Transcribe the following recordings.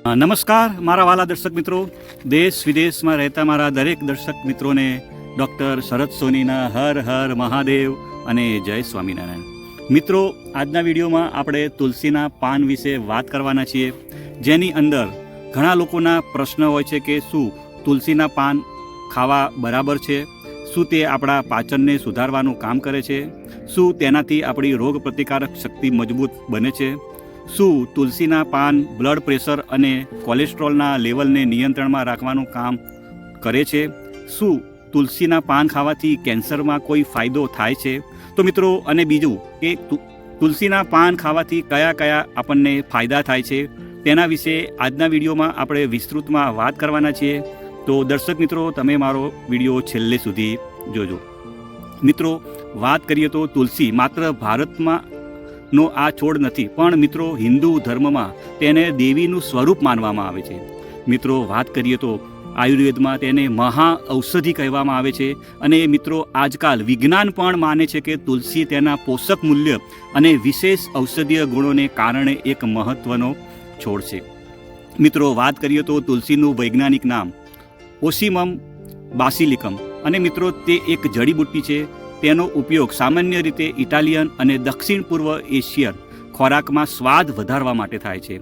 નમસ્કાર મારા વાલા દર્શક મિત્રો, દેશ વિદેશમાં રહેતા મારા દરેક દર્શક મિત્રોને ડૉક્ટર શરદ સોનીના હર હર મહાદેવ અને જય સ્વામિનારાયણ. મિત્રો, આજના વિડીયોમાં આપણે તુલસીના પાન વિશે વાત કરવાના છીએ, જેની અંદર ઘણા લોકોના પ્રશ્ન હોય છે કે શું તુલસીના પાન ખાવા બરાબર છે, શું તે આપણા પાચનને સુધારવાનું કામ કરે છે, શું તેનાથી આપણી રોગ પ્રતિકારક શક્તિ મજબૂત બને છે, શું તુલસીના પાન બ્લડ પ્રેશર અને કોલેસ્ટ્રોલના લેવલને નિયંત્રણમાં રાખવાનું કામ કરે છે, શું તુલસીના પાન ખાવાથી કેન્સરમાં કોઈ ફાયદો થાય છે. તો મિત્રો, અને બીજું કે તુલસીના પાન ખાવાથી કયા કયા આપણને ફાયદા થાય છે તેના વિશે આજના વિડીયોમાં આપણે વિસ્તૃતમાં વાત કરવાના છીએ. તો દર્શક મિત્રો, તમે મારો વિડીયો છેલ્લે સુધી જોજો. મિત્રો, વાત કરીએ તો તુલસી માત્ર ભારતમાં નો આ છોડ નથી, પણ મિત્રો હિન્દુ ધર્મમાં તેને દેવીનું સ્વરૂપ માનવામાં આવે છે. મિત્રો, વાત કરીએ તો આયુર્વેદમાં તેને મહા ઔષધિ કહેવામાં આવે છે. અને મિત્રો, આજકાલ વિજ્ઞાન પણ માને છે કે તુલસી તેના પોષક મૂલ્ય અને વિશેષ ઔષધીય ગુણોને કારણે એક મહત્ત્વનો છોડ છે. મિત્રો, વાત કરીએ તો તુલસીનું વૈજ્ઞાનિક નામ ઓસીમમ બાસિલિકમ, અને મિત્રો તે એક જડીબુટ્ટી છે. તેનો ઉપયોગ સામાન્ય રીતે ઇટાલિયન અને દક્ષિણ પૂર્વ એશિયન ખોરાકમાં સ્વાદ વધારવા માટે થાય છે.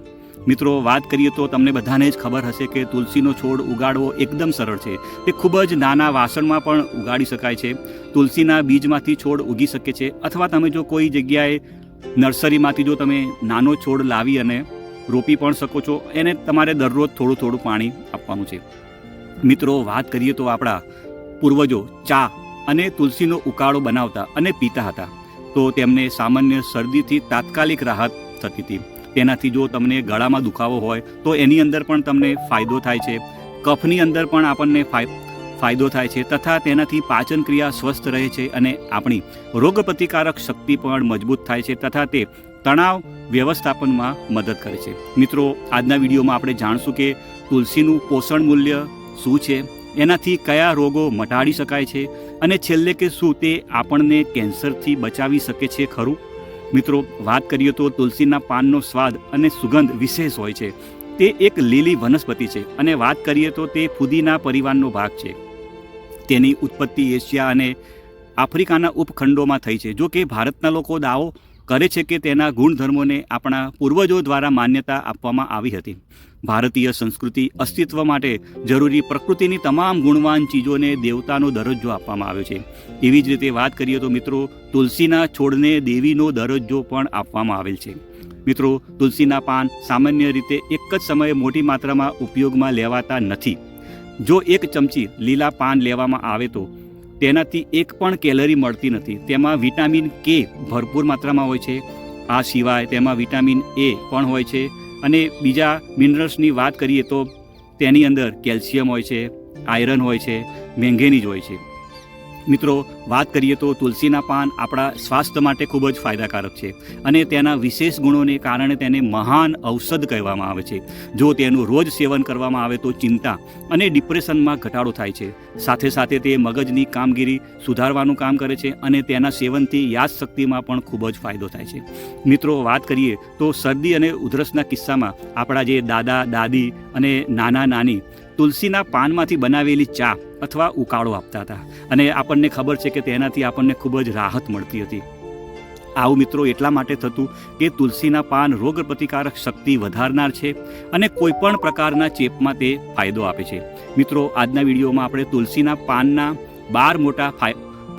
મિત્રો, વાત કરીએ તો તમને બધાને જ ખબર હશે કે તુલસીનો છોડ ઉગાડવો એકદમ સરળ છે. તે ખૂબ જ નાના વાસણમાં પણ ઉગાડી શકાય છે. તુલસીના બીજમાંથી છોડ ઉગી શકે છે, અથવા તમે જો કોઈ જગ્યાએ નર્સરીમાંથી જો તમે નાનો છોડ લાવી અને રોપી પણ શકો છો. એને તમારે દરરોજ થોડું થોડું પાણી આપવાનું છે. મિત્રો, વાત કરીએ તો આપણા પૂર્વજો ચા અને તુલસીનો ઉકાળો બનાવતા અને પીતા હતા, તો તેમને સામાન્ય શરદીથી તાત્કાલિક રાહત થતી હતી. તેનાથી જો તમને ગળામાં દુખાવો હોય તો એની અંદર પણ તમને ફાયદો થાય છે. કફની અંદર પણ આપણને ફાયદો થાય છે, તથા તેનાથી પાચન ક્રિયા સ્વસ્થ રહે છે અને આપણી રોગપ્રતિકારક શક્તિ પણ મજબૂત થાય છે, તથા તે તણાવ વ્યવસ્થાપનમાં મદદ કરે છે. મિત્રો, આજના વિડીયોમાં આપણે જાણશું કે તુલસીનું પોષણ મૂલ્ય શું છે, એનાથી કયા રોગો મટાડી શકાય છે, અને છેલ્લે કે શું તે આપણને કેન્સરથી બચાવી શકે છે ખરું. મિત્રો, વાત કરીએ તો તુલસીના પાનનો સ્વાદ અને સુગંધ વિશેષ હોય છે. તે એક લીલી વનસ્પતિ છે, અને વાત કરીએ તો તે ફુદીના પરિવારનો ભાગ છે. તેની ઉત્પત્તિ એશિયા અને આફ્રિકાના ઉપખંડોમાં થઈ છે. જો કે ભારતના લોકો દાવો કરે છે કે તેના ગુણધર્મોને આપણા પૂર્વજો દ્વારા માન્યતા આપવામાં આવી હતી. ભારતીય સંસ્કૃતિ અસ્તિત્વ માટે જરૂરી પ્રકૃતિની તમામ ગુણવાન ચીજોને દેવતાનો દરજ્જો આપવામાં આવ્યો છે. એવી જ રીતે વાત કરીએ તો મિત્રો, તુલસીના છોડને દેવીનો દરજ્જો પણ આપવામાં આવેલ છે. મિત્રો, તુલસીના પાન સામાન્ય રીતે એક જ સમયે મોટી માત્રામાં ઉપયોગમાં લેવાતા નથી. જો એક ચમચી લીલા પાન લેવામાં આવે તો તેનાથી એક પણ કેલરી મળતી નથી. તેમાં વિટામિન કે ભરપૂર માત્રામાં હોય છે. આ સિવાય તેમાં વિટામિન એ પણ હોય છે, અને બીજા મિનરલ્સની વાત કરીએ તો તેની અંદર કેલ્શિયમ હોય છે, આયરન હોય છે, મેંગેનીઝ હોય છે. મિત્રો, વાત કરીએ તો તુલસીના પાન આપણા સ્વાસ્થ્ય માટે ખૂબ જ ફાયદાકારક છે, અને તેના વિશેષ ગુણોને કારણે તેને મહાન ઔષધ કહેવામાં આવે છે. જો તેનું રોજ સેવન કરવામાં આવે તો ચિંતા અને ડિપ્રેશનમાં ઘટાડો થાય છે. સાથે સાથે તે મગજની કામગીરી સુધારવાનું કામ કરે છે, અને તેના સેવનથી યાદશક્તિમાં પણ ખૂબ જ ફાયદો થાય છે. મિત્રો, વાત કરીએ તો શરદી અને ઉધરસના કિસ્સામાં આપણા જે દાદા દાદી અને નાના નાની તુલસીના પાનમાંથી બનાવેલી ચા અથવા ઉકાળો આપતા હતા, અને આપણને ખબર છે કે તેનાથી આપણને ખૂબ જ રાહત મળતી હતી. આવું મિત્રો એટલા માટે થતું કે તુલસીના પાન રોગ પ્રતિકારક શક્તિ વધારનાર છે, અને કોઈપણ પ્રકારના ચેપમાં તે ફાયદો આપે છે. મિત્રો, આજના વિડીયોમાં આપણે તુલસીના પાનના 12 મોટા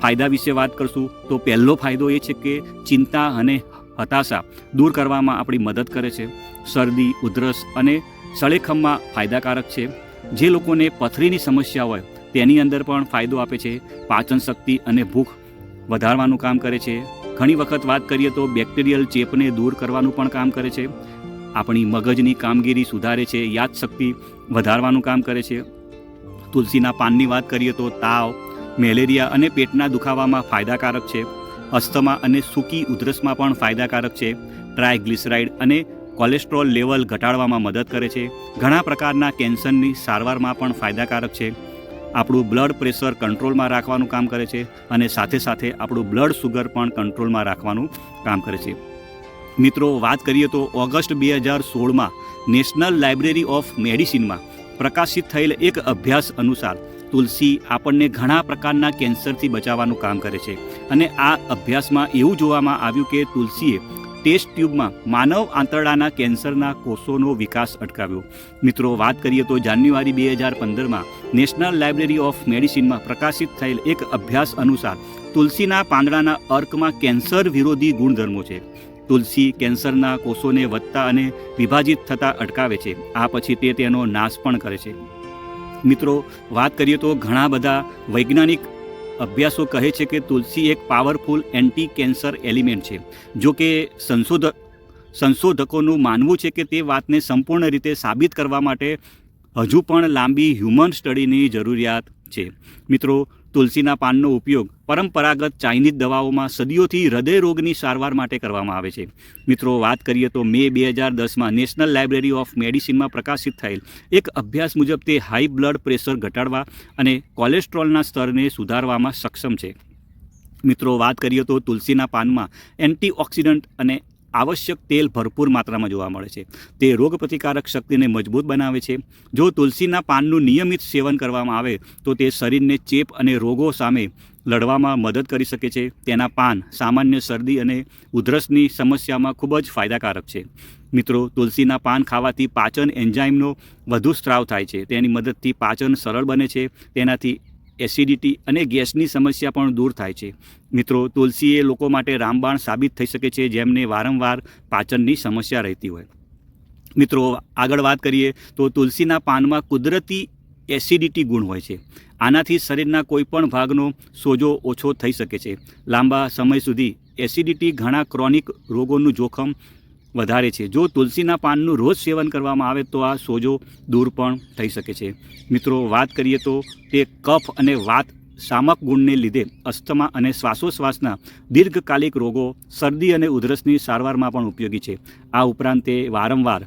ફાયદા વિશે વાત કરશું. તો પહેલો ફાયદો એ છે કે ચિંતા અને હતાશા દૂર કરવામાં આપણી મદદ કરે છે. શરદી, ઉધરસ અને સળેખમમાં ફાયદાકારક છે. જે લોકોને પથરીની સમસ્યા હોય તેની અંદર પણ ફાયદો આપે છે. પાચન શક્તિ અને ભૂખ વધારવાનું કામ કરે છે. ઘણી વખત વાત કરીએ તો બેક્ટેરિયલ ચેપને દૂર કરવાનું પણ કામ કરે છે. આપણી મગજની કામગીરી સુધારે છે. યાદશક્તિ વધારવાનું કામ કરે છે. તુલસીના પાનની વાત કરીએ તો તાવ, મેલેરિયા અને પેટના દુખાવામાં ફાયદાકારક છે. અસ્થમા અને સૂકી ઉધરસમાં પણ ફાયદાકારક છે. ટ્રાયગ્લિસરાઇડ અને કોલેસ્ટ્રોલ લેવલ ઘટાડવામાં મદદ કરે છે. ઘણા પ્રકારના કેન્સરની સારવારમાં પણ ફાયદાકારક છે. આપણું બ્લડ પ્રેશર કંટ્રોલમાં રાખવાનું કામ કરે છે, અને સાથે સાથે આપણું બ્લડ સુગર પણ કંટ્રોલમાં રાખવાનું કામ કરે છે. મિત્રો, વાત કરીએ તો ઓગસ્ટ 2016માં નેશનલ લાઇબ્રેરી ઓફ મેડિસિનમાં પ્રકાશિત થયેલ એક અભ્યાસ અનુસાર તુલસી આપણને ઘણા પ્રકારના કેન્સરથી બચાવવાનું કામ કરે છે. અને આ અભ્યાસમાં એવું જોવામાં આવ્યું કે તુલસીએ ટેસ્ટ ટ્યુબમાં માનવ આંતરડાના કેન્સરના કોષોનો વિકાસ અટકાવ્યો. મિત્રો, વાત કરીએ તો જાન્યુઆરી 2015માં નેશનલ લાઇબ્રેરી ઓફ મેડિસિનમાં પ્રકાશિત થયેલ એક અભ્યાસ અનુસાર તુલસીના પાંદડાના અર્કમાં કેન્સર વિરોધી ગુણધર્મો છે. તુલસી કેન્સરના કોષોને વધતા અને વિભાજિત થતાં અટકાવે છે. આ પછી તે તેનો નાશ પણ કરે છે. મિત્રો, વાત કરીએ તો ઘણા બધા વૈજ્ઞાનિક અભ્યાસો કહે છે કે તુલસી એક પાવરફુલ એન્ટી કેન્સર એલિમેન્ટ છે. જો કે સંશોધકોનું માનવું છે કે તે વાતને સંપૂર્ણ રીતે સાબિત કરવા માટે હજુ પણ લાંબી હ્યુમન સ્ટડીની જરૂરિયાત છે. મિત્રો, તુલસીના પાનનો ઉપયોગ પરંપરાગત ચાઇનીઝ દવાઓમાં સદીઓથી હૃદયરોગની સારવાર માટે કરવામાં આવે છે. મિત્રો, વાત કરીએ તો મે 2010માં નેશનલ લાઇબ્રેરી ઓફ મેડિસિનમાં પ્રકાશિત થયેલ એક અભ્યાસ મુજબ તે હાઈ બ્લડ પ્રેશર ઘટાડવા અને કોલેસ્ટ્રોલના સ્તરને સુધારવામાં સક્ષમ છે. મિત્રો, વાત કરીએ તો તુલસીના પાનમાં એન્ટીઓક્સિડન્ટ અને આવશ્યક તેલ ભરપૂર માત્રામાં જોવા મળે છે. તે રોગપ્રતિકારક શક્તિને મજબૂત બનાવે છે. જો તુલસીના પાનનું નિયમિત સેવન કરવામાં આવે તો તે શરીરને ચેપ અને રોગો સામે લડવામાં મદદ કરી શકે છે. તેના પાન સામાન્ય શરદી અને ઉધરસની સમસ્યામાં ખૂબ જ ફાયદાકારક છે. મિત્રો, તુલસીના પાન ખાવાથી પાચન એન્ઝાઇમનો વધુ સ્ત્રાવ થાય છે. તેની મદદથી પાચન સરળ બને છે. તેનાથી એસિડિટી અને ગેસની સમસ્યા પણ દૂર થાય છે. મિત્રો, તુલસી એ લોકો માટે રામબાણ સાબિત થઈ શકે છે જેમને વારંવાર પાચનની સમસ્યા રહેતી હોય. મિત્રો, આગળ વાત કરીએ તો તુલસીના પાનમાં કુદરતી એસિડિટી ગુણ હોય છે. આનાથી શરીરના કોઈપણ ભાગનો સોજો ઓછો થઈ શકે છે. લાંબા સમય સુધી એસિડિટી ઘણા ક્રોનિક રોગોનું જોખમ વધારે છે. જો તુલસીના પાનનું રોજ સેવન કરવામાં આવે તો આ સોજો દૂર પણ થઈ શકે છે. મિત્રો, વાત કરીએ તો તે કફ અને વાત શામક ગુણને લીધે અસ્થમા અને શ્વાસોશ્વાસના દીર્ઘકાલિક રોગો, શરદી અને ઉધરસની સારવારમાં પણ ઉપયોગી છે. આ ઉપરાંત તે વારંવાર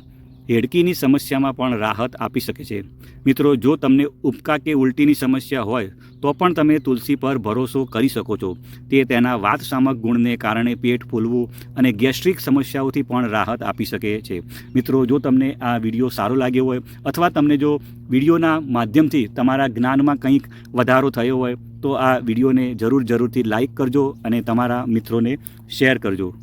હેડકીની સમસ્યામાં પણ રાહત આપી શકે છે. મિત્રો, જો તમને ઉબકા કે ઉલટીની સમસ્યા હોય તો પણ તમે તુલસી પર ભરોસો કરી શકો છો. તે તેના વાતશામક ગુણને કારણે પેટ ફૂલવું અને ગેસ્ટ્રિક સમસ્યાઓથી પણ રાહત આપી શકે છે. મિત્રો, જો તમને આ વિડીયો સારો લાગ્યો હોય અથવા તમને જો વિડીયોના માધ્યમથી તમારા જ્ઞાનમાં કંઈક વધારો થયો હોય તો આ વિડીયોને જરૂરથી લાઈક કરજો અને તમારા મિત્રોને શેર કરજો.